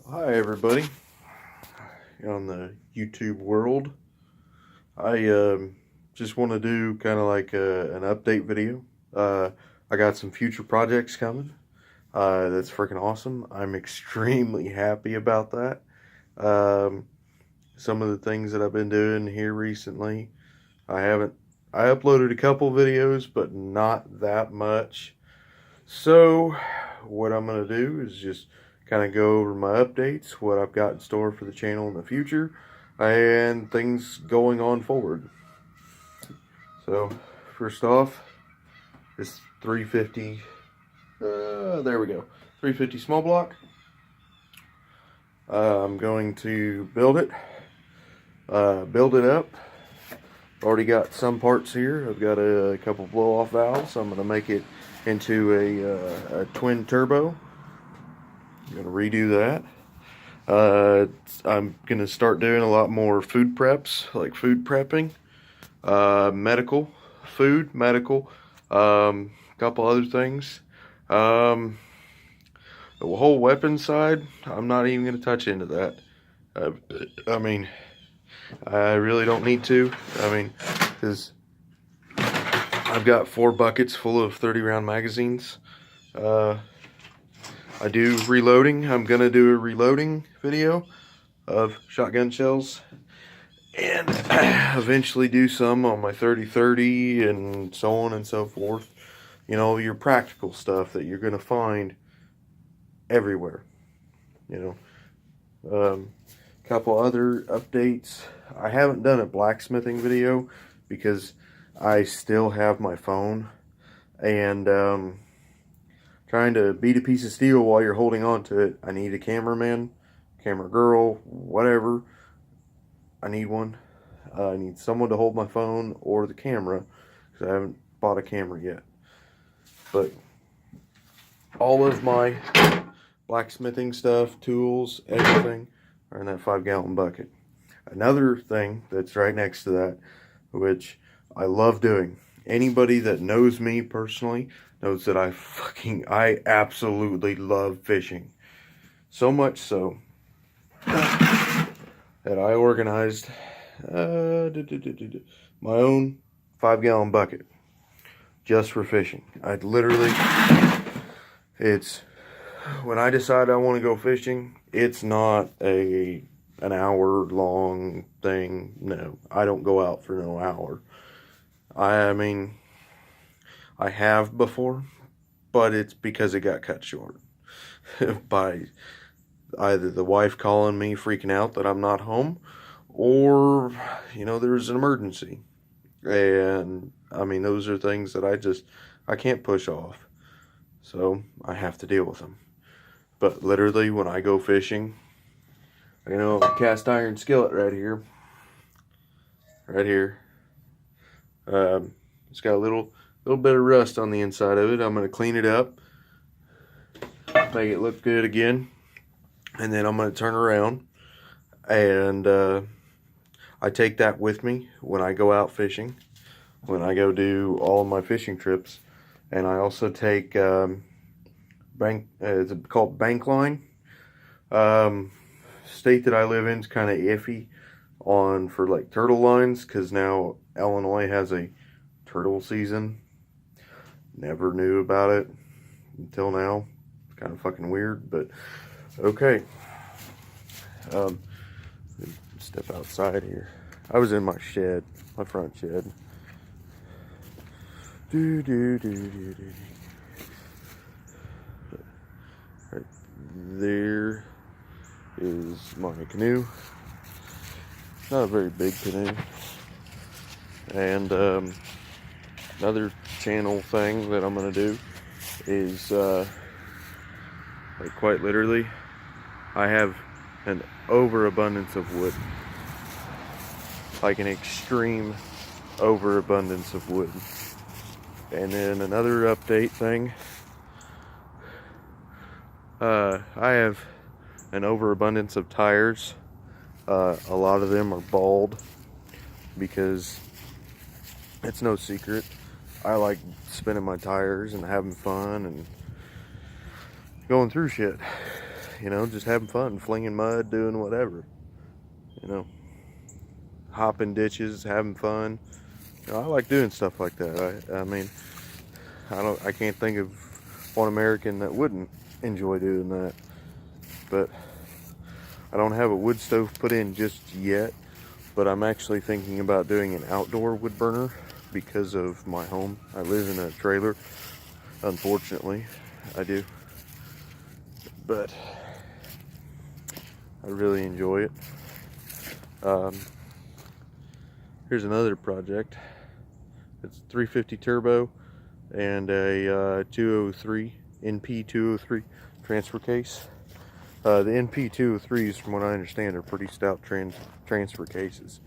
Hi everybody on the YouTube world. I just want to do kind of like an update video. I got some future projects coming. That's freaking awesome. I'm extremely happy about that. Um, some of the things that I've been doing here recently, I haven't. I uploaded a couple videos, but not that much. So, what I'm going to do is just kind of go over my updates, what I've got in store for the channel in the future, and things going on forward. So, first off, this 350, there we go, 350 small block. I'm going to build it up. Already got some parts here. I've got a couple blow-off valves. I'm going to make it into a twin turbo. I'm going to redo that. I'm going to start doing a lot more food preps, like food prepping, medical, food, medical, couple other things. The whole weapon side, I'm not even going to touch into that. I mean, I really don't need to. I mean, because I've got 4 buckets full of 30 round magazines. I do reloading. I'm going to do a reloading video of shotgun shells. And eventually do some on my 30-30 and so on and so forth. You know, your practical stuff that you're going to find everywhere. You know, couple other updates. I haven't done a blacksmithing video because I still have my phone, and trying to beat a piece of steel while you're holding on to it. I need a cameraman, camera girl, whatever. I need one. I need someone to hold my phone or the camera because I haven't bought a camera yet. But all of my blacksmithing stuff, tools, everything are in that 5-gallon bucket. Another thing that's right next to that, which I love doing. Anybody that knows me personally knows that I absolutely love fishing. So much so that I organized my own 5-gallon bucket just for fishing. It's when I decide I want to go fishing, it's not an hour long thing. No, I don't go out for no hour. I mean, I have before, but it's because it got cut short by either the wife calling me freaking out that I'm not home, or, you know, there's an emergency. And I mean, those are things that I can't push off. So I have to deal with them. But literally when I go fishing, you know, a cast iron skillet right here. It's got a little bit of rust on the inside of it. I'm going to clean it up, make it look good again. And then I'm going to turn around and I take that with me when I go out fishing, when I go do all of my fishing trips. And I also take it's called bank line. State that I live in is kind of iffy for like turtle lines, because now Illinois has a turtle season. Never knew about it until now. It's kind of fucking weird, but okay. Step outside here. I was in my shed, my front shed. Right there is my canoe. Not a very big canoe. And another channel thing that I'm gonna do is like quite literally, I have an overabundance of wood, like an extreme overabundance of wood. And then another update thing, I have an overabundance of tires. A lot of them are bald because it's no secret, I like spinning my tires and having fun and going through shit. you know, just having fun, flinging mud, doing whatever, you know, hopping ditches, having fun. You know, I like doing stuff like that. I mean, I can't think of one American that wouldn't enjoy doing that. But I don't have a wood stove put in just yet, but I'm actually thinking about doing an outdoor wood burner because of my home. I live in a trailer, unfortunately, I do. But I really enjoy it. Here's another project. It's 350 turbo and a 203 NP 203 transfer case. The NP 203s, from what I understand, are pretty stout transfer cases.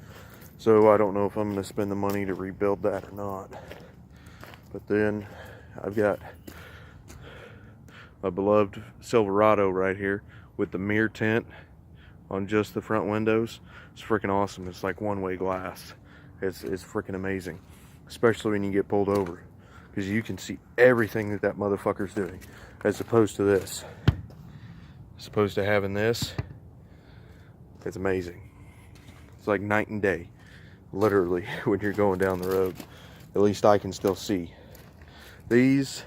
So I don't know if I'm going to spend the money to rebuild that or not. But then I've got my beloved Silverado right here with the mirror tint on just the front windows. It's freaking awesome. It's like one-way glass. It's freaking amazing, especially when you get pulled over, because you can see everything that motherfucker's doing, as opposed to this. As opposed to having this, it's amazing. It's like night and day, literally, when you're going down the road. At least I can still see. These,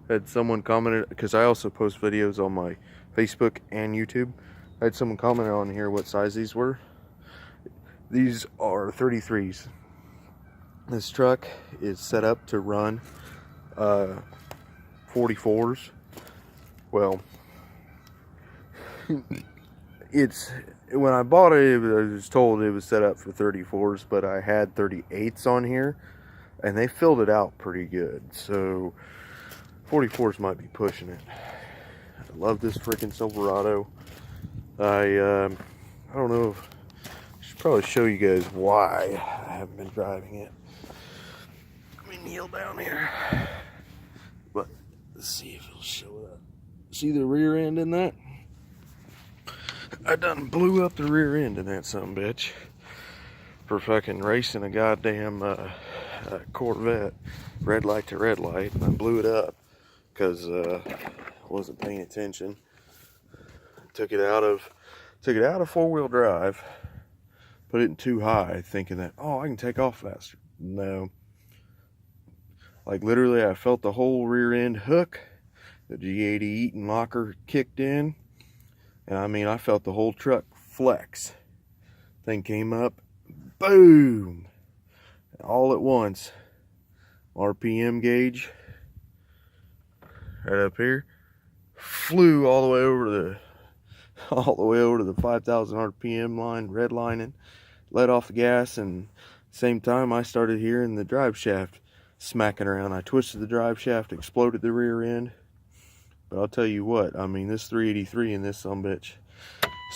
had someone commented, because I also post videos on my Facebook and YouTube. I had someone comment on here what size these were. These are 33s. This truck is set up to run 44s. Well, when I bought it, I was told it was set up for 34s, but I had 38s on here, and they filled it out pretty good. So 44s might be pushing it. I love this freaking Silverado. I don't know if I should probably show you guys why I haven't been driving it. Let me kneel down here. But let's see if it'll show up. See the rear end in that? I done blew up the rear end in that sumbitch for fucking racing a goddamn Corvette, red light to red light, and I blew it up because I wasn't paying attention. Took it out of four-wheel drive, put it in too high, thinking that, oh, I can take off faster. No. Like, literally, I felt the whole rear end hook. The G80 Eaton locker kicked in. And I mean, I felt the whole truck flex. Thing came up. Boom! All at once. RPM gauge. Right up here. Flew all the way over to the 5,000 RPM line, redlining, let off the gas, and same time I started hearing the drive shaft smacking around. I twisted the drive shaft, exploded the rear end. But I'll tell you what, I mean, this 383 in this sumbitch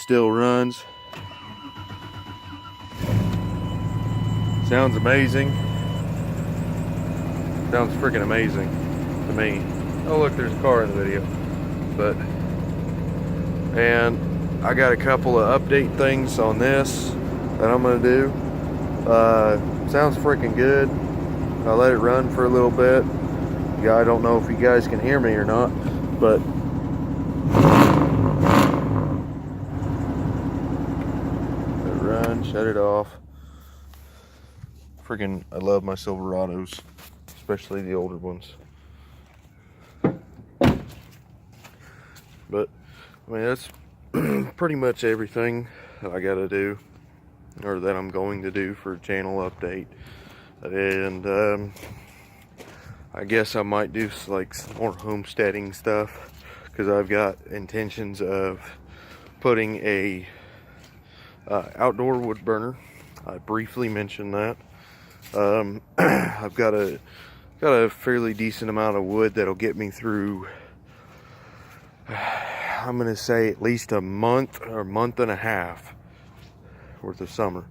still runs. Sounds amazing. Sounds freaking amazing to me. Oh look, there's a car in the video. And I got a couple of update things on this that I'm gonna do. Sounds freaking good. I let it run for a little bit. Yeah, I don't know if you guys can hear me or not, but let it run, shut it off. Freaking, I love my Silverados, especially the older ones. But I mean, that's pretty much everything that I gotta do, or that I'm going to do for a channel update. And I guess I might do like some more homesteading stuff, because I've got intentions of putting a outdoor wood burner. I briefly mentioned that. I've got a fairly decent amount of wood that'll get me through, I'm gonna say, at least a month or a month and a half worth of summer.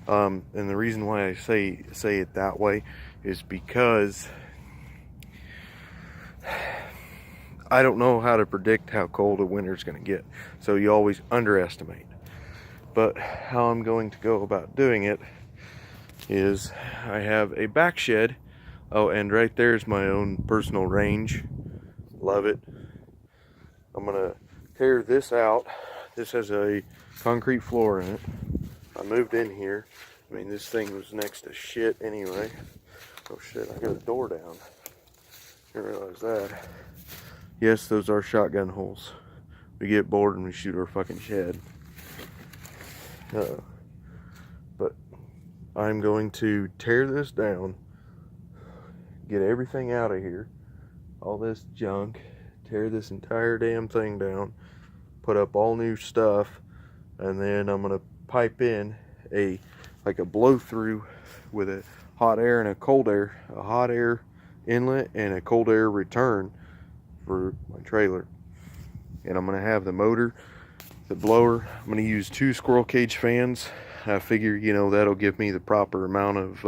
And the reason why I say it that way is because I don't know how to predict how cold a winter's gonna get, so you always underestimate. But how I'm going to go about doing it is I have a back shed. Oh, and right there's my own personal range. Love it. I'm gonna tear this out. This has a concrete floor in it. I moved in here. I mean, this thing was next to shit anyway. Oh shit, I got a door down. Didn't realize that. Yes, those are shotgun holes. We get bored and we shoot our fucking shed. But I'm going to tear this down, get everything out of here, all this junk, tear this entire damn thing down, put up all new stuff, and then I'm gonna pipe in like a blow through with a hot air and a cold air, a hot air inlet and a cold air return for my trailer. And I'm gonna have the motor, the blower. I'm gonna use 2 squirrel cage fans. I figure, you know, that'll give me the proper amount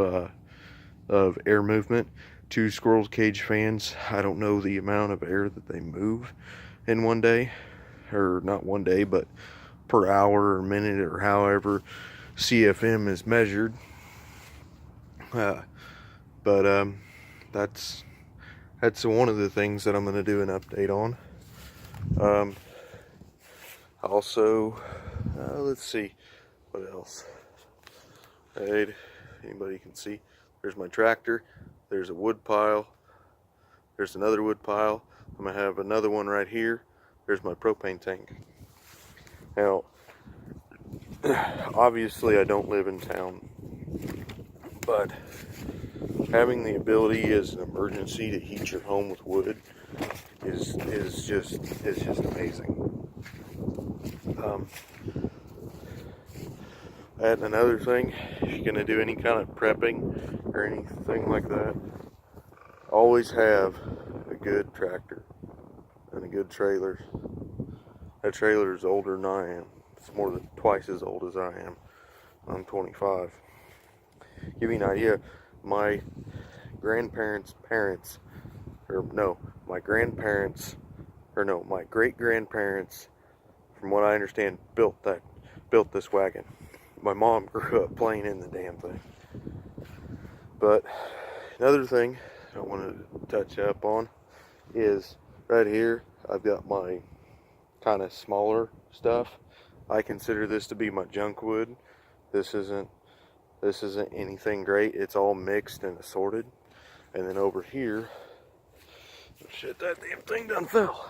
of air movement. 2 squirrel cage fans. I don't know the amount of air that they move in one day, or not one day, but per hour or minute or however CFM is measured. That's one of the things that I'm going to do an update on. Also, let's see what else. Right, anybody can see. There's my tractor. There's a wood pile. There's another wood pile. I'm gonna have another one right here. There's my propane tank. Now, obviously I don't live in town, but having the ability as an emergency to heat your home with wood is just amazing. And another thing, if you're gonna do any kind of prepping or anything like that, always have a good tractor and a good trailer. That trailer is older than I am. It's more than twice as old as I am. I'm 25. Give you an idea, my great-grandparents, from what I understand, built this wagon. My mom grew up playing in the damn thing. But another thing I want to touch up on is right here. I've got my kind of smaller stuff. I consider this to be my junk wood. This isn't anything great. It's all mixed and assorted. And then over here, oh shit, that damn thing done fell.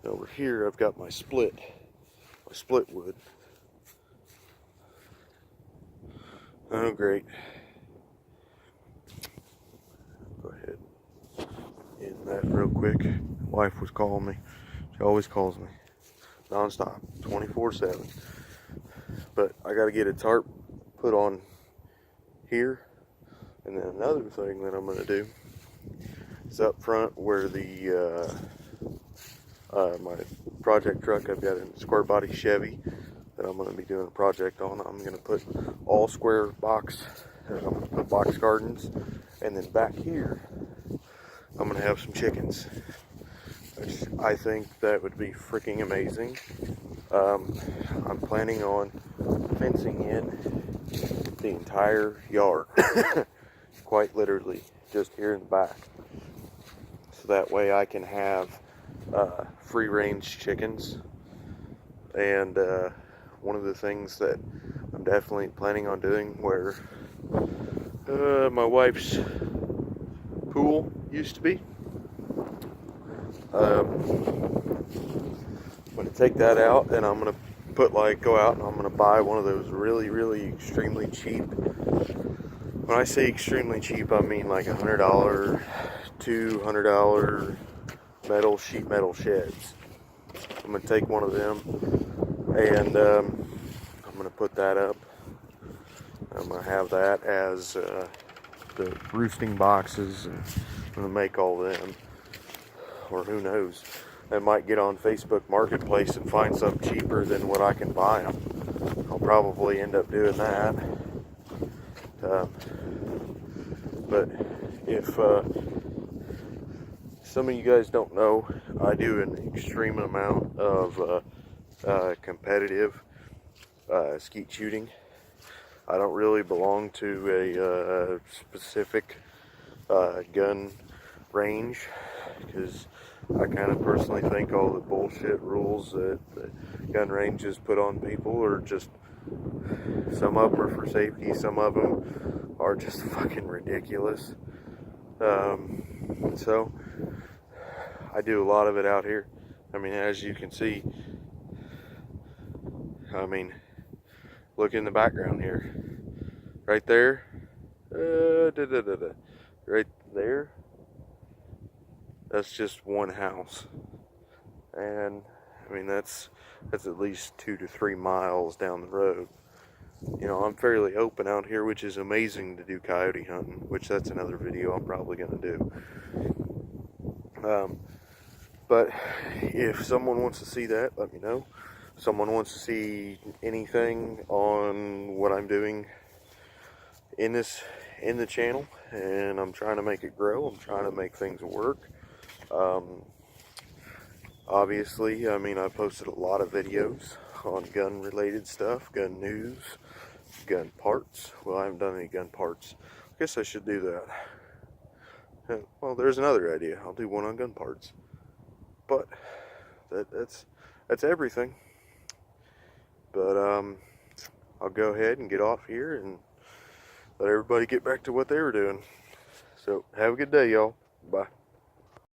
Over here, I've got my split wood. Oh, great. Go ahead. In that real quick. Wife was calling me. She always calls me. Non-stop. 24/7. But I got to get a tarp put on here. And then another thing that I'm going to do is up front where my project truck, I've got a square body Chevy that I'm going to be doing a project on. I'm going to put all square box, I'm going to put box gardens, and then back here I'm going to have some chickens, which I think that would be freaking amazing. I'm planning on fencing in the entire yard, quite literally, just here in the back, so that way I can have free range chickens. And one of the things that I'm definitely planning on doing, where my wife's pool used to be, I'm going to take that out, and I'm going to go out and I'm going to buy one of those really extremely cheap. When I say extremely cheap, I mean like $100, $200 sheet metal sheds. I'm going to take one of them, and I'm going to put that up. I'm going to have that as the roosting boxes, and I'm going to make all them. Or who knows, I might get on Facebook Marketplace and find some cheaper than what I can buy them. I'll probably end up doing that. But if some of you guys don't know, I do an extreme amount of competitive skeet shooting. I don't really belong to a specific gun range. because I kind of personally think all the bullshit rules that the gun ranges put on people are just, some of them are for safety, some of them are just fucking ridiculous. So I do a lot of it out here. I mean, as you can see, I mean, look in the background here. Right there. Right there. That's just one house. And I mean, that's at least 2 to 3 miles down the road. You know, I'm fairly open out here, which is amazing to do coyote hunting, which that's another video I'm probably going to do. But if someone wants to see that, let me know. If someone wants to see anything on what I'm doing in the channel, and I'm trying to make it grow, I'm trying to make things work. Obviously, I mean, I posted a lot of videos on gun related stuff, gun news, gun parts. Well, I haven't done any gun parts. I guess I should do that. Well, there's another idea. I'll do one on gun parts. But that's everything. But I'll go ahead and get off here and let everybody get back to what they were doing. So have a good day, y'all. Bye.